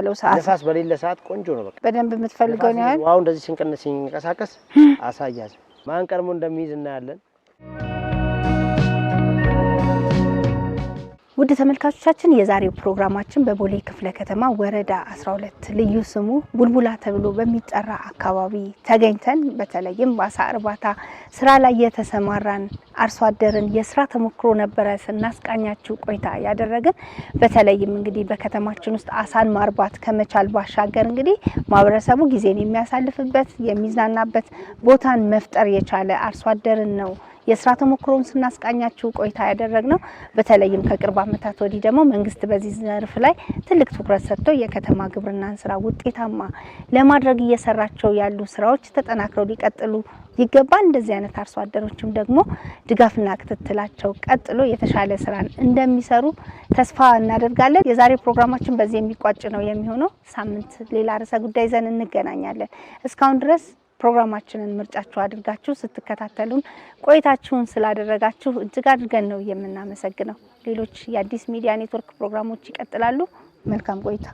ለሳስ በሌለ ሰዓት ቆንጆ ነው በቃ በደንብ የምትፈልገው ነው ያለው ዋው እንደዚህ ሲንቀሳቀስ አሳያዝ ማን ቀርሞ እንደሚይዝ እናያለን ውድ ተመልካቾቻችን የዛሬው ፕሮግራማችን በቦሌ ክፍለ ከተማ ወረዳ 12 ልዩ ስሙ ቡልቡላ ተብሎ በሚጠራ አካባቢ ተገኝተን በተለይም በአሳ እርባታ ስራ ላይ የተሰማራን አርሶ አደርን የስራ ተሞክሮ ነበረ ስናስቃኛችሁ ቆይታ ያደረግን በተለይም እንግዲህ በከተማችን ውስጥ አሳን ማርባት ከመቻል ባሻገር እንግዲህ ማህበረሰቡ ጊዜን የሚያሳልፍበት የሚዝናናበት ቦታን መፍጠር የቻለ አርሶ አደርን ነው የስራ ተሞክሮን ስናስቃኛችሁ ቆይታ ያደረግነው በተለይም ከቅርብ አመታት ወዲህ ደግሞ መንግስት በዚህ ዘርፍ ላይ ትልቅ ትኩረት ሰጥቶ የከተማ ግብርናን ስራ ውጤታማ ለማድረግ እየሰራቸው ያሉ ስራዎች ተጠናክረው ሊቀጥሉ ይገባል እንደዚህ አይነት አርሶ አደሮችም ደግሞ ድጋፍና ክትትላቸው ቀጥሎ የተሻለ ስራን እንደሚሰሩ ተስፋ እናደርጋለን የዛሬ ፕሮግራማችን በዚህ የሚቋጭ ነው የሚሆነው ሳምንት ሌላ ርዕሰ ጉዳይ ይዘን እንገናኛለን እስካሁን ድረስ ፕሮግራማችንን ምርጫችሁ አድርጋችሁ ስትከታተሉን ቆይታችሁን ስላደረጋችሁ እጅግ አድርገን ነው የምናመሰግነው ሌሎች የአዲስ ሚዲያ ኔትወርክ ፕሮግራሞች ይቀጥላሉ መልካም ቆይታ